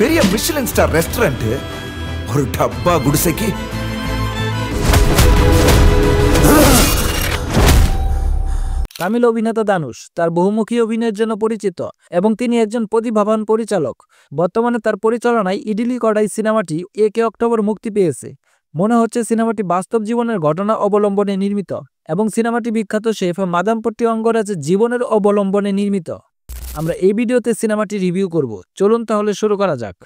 பெரிய Michelin star restaurant ஒரு டப்பா குடிசைக்கு তামিল অভিনেতা দানুশ তার বহুমুখী অভিনয়ের জন্য পরিচিত এবং তিনি একজন প্রতিভাবান পরিচালক। বর্তমানে তার পরিচালনায় ইডলি কড়াই সিনেমাটি 1 অক্টোবর মুক্তি পেয়েছে। মনে হচ্ছে সিনেমাটি বাস্তব জীবনের ঘটনা অবলম্বনে নির্মিত এবং সিনেমাটি বিখ্যাত শেফ মাদামপট্টি অঙ্গরাজের জীবনের অবলম্বনে নির্মিত। আমরা এই ভিডিওতে সিনেমাটি রিভিউ করব। চলুন তাহলে শুরু করা যাক।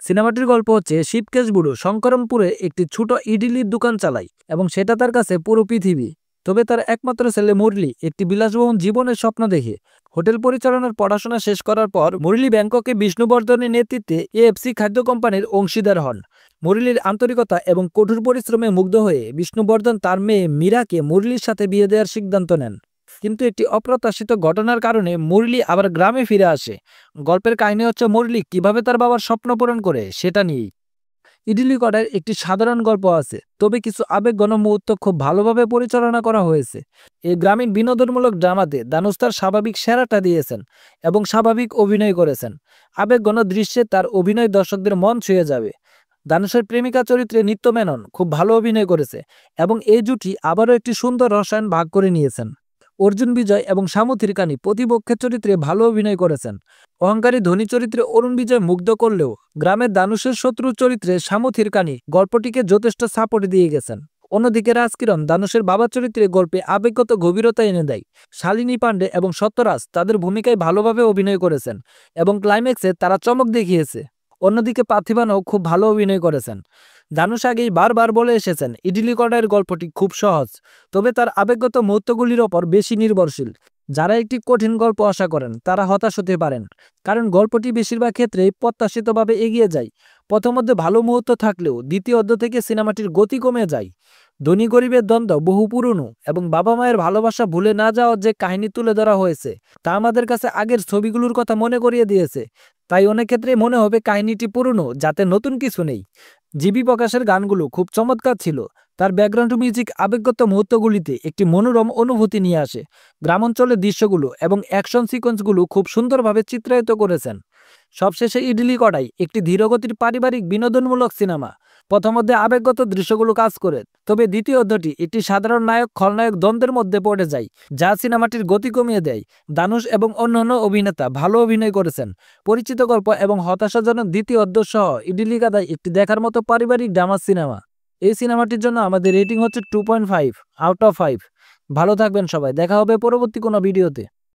সিনেমাটির গল্প হচ্ছে শিবকেশ বুড়ো শঙ্করমপুরে একটি ছোট ইডলির দোকান চালায় এবং সেটা তার কাছে পুরো পৃথিবী। তবে তার একমাত্র ছেলে মুরলি একটি বিলাসবহুল জীবনের স্বপ্ন দেখে। হোটেল পরিচালনার পড়াশোনা শেষ করার পর মুরলি ব্যাংককে বিষ্ণুবর্ধনের নেতৃত্বে এএফসি খাদ্য কোম্পানির অংশীদার হন। মুরলির আন্তরিকতা এবং কঠোর পরিশ্রমে মুগ্ধ হয়ে বিষ্ণুবর্ধন তার মেয়ে মীরাকে মুরলির সাথে বিয়ে দেওয়ার সিদ্ধান্ত নেন। কিন্তু একটি অপ্রত্যাশিত ঘটনার কারণে মুরলি আবার গ্রামে ফিরে আসে। গল্পের কাহিনী হচ্ছে মুরলি কিভাবে তার বাবার স্বপ্ন পূরণ করে সেটা নিয়েই। ইডলি কড়াইয়ের একটি সাধারণ গল্প আছে, তবে কিছু আবেগঘন মুহূর্ত খুব ভালোভাবে পরিচালনা করা হয়েছে। এই গ্রামীণ বিনোদনমূলক ড্রামাতে দানুশ তার স্বাভাবিক সেরাটা দিয়েছেন এবং স্বাভাবিক অভিনয় করেছেন। আবেগঘন দৃশ্যে তার অভিনয় দর্শকদের মন ছুঁয়ে যাবে। দানুশের প্রেমিকা চরিত্রে নিত্য মেনন খুব ভালো অভিনয় করেছে এবং এই জুটি আবারও একটি সুন্দর রসায়ন ভাগ করে নিয়েছেন। অর্জুন বিজয় এবং শামু থিরকানি প্রতিপক্ষের চরিত্রে ভালো অভিনয় করেছেন। অহংকারী ধনী চরিত্রে অরুণ বিজয় মুগ্ধ করলেও গ্রামের দানুশের শত্রু চরিত্রে শামু থিরকানি গল্পটিকে যথেষ্ট সাপোর্ট দিয়ে গেছেন। অন্যদিকে রাজকিরণ দানুশের বাবার চরিত্রে গল্পে আবেগগত গভীরতা এনে দেয়। শালিনী পান্ডে এবং সত্যরাজ তাদের ভূমিকায় ভালোভাবে অভিনয় করেছেন এবং ক্লাইম্যাক্সে তারা চমক দেখিয়েছে। অন্যদিকে পার্থিবানও খুব ভালো অভিনয় করেছেন। দানুশ আগেই বারবার বলে এসেছেন ইডলি কড়াইয়ের গল্পটি খুব সহজ, তবে তার আবেগগত মুহূর্তগুলির ওপর বেশি নির্ভরশীল। যারা একটি কঠিন গল্প আশা করেন তারা হতাশ হতে পারেন, কারণ গল্পটি বেশিরভাগ ক্ষেত্রেই প্রত্যাশিতভাবে এগিয়ে যায়। প্রথমধ্যে ভালো মুহূর্ত থাকলেও দ্বিতীয় অর্ধ থেকে সিনেমাটির গতি কমে যায়। ধনী গরিবের দ্বন্দ্ব বহু পুরনো এবং বাবা মায়ের ভালোবাসা ভুলে না যাওয়ার যে কাহিনী তুলে ধরা হয়েছে তা আমাদের কাছে আগের ছবিগুলোর কথা মনে করিয়ে দিয়েছে। তাই অনেক ক্ষেত্রে মনে হবে কাহিনীটি পুরনো, যাতে নতুন কিছু নেই। জিবি প্রকাশের গানগুলো খুব চমৎকার ছিল। তার ব্যাকগ্রাউন্ড মিউজিক আবেগগত মুহূর্তগুলিতে একটি মনোরম অনুভূতি নিয়ে আসে। গ্রামাঞ্চলের দৃশ্যগুলো এবং অ্যাকশন সিকোয়েন্সগুলো খুব সুন্দরভাবে চিত্রায়িত করেছেন। সবশেষে ইডলি কড়াই একটি ধীরগতির পারিবারিক বিনোদনমূলক সিনেমা। প্রথমধ্যে আবেগগত দৃশ্যগুলো কাজ করে, তবে দ্বিতীয় অর্ধটি একটি সাধারণ নায়ক খলনায়ক দ্বন্দ্বের মধ্যে পড়ে যায়, যা সিনেমাটির গতি কমিয়ে দেয়। দানুশ এবং অন্যান্য অভিনেতা ভালো অভিনয় করেছেন। পরিচিত গল্প এবং হতাশাজনক দ্বিতীয় অর্ধ সহ ইডলি কড়াই একটি দেখার মতো পারিবারিক ড্রামা সিনেমা। এই সিনেমাটির জন্য আমাদের রেটিং হচ্ছে 2.5 আউট অফ 5। ভালো থাকবেন সবাই, দেখা হবে পরবর্তী কোনো ভিডিওতে।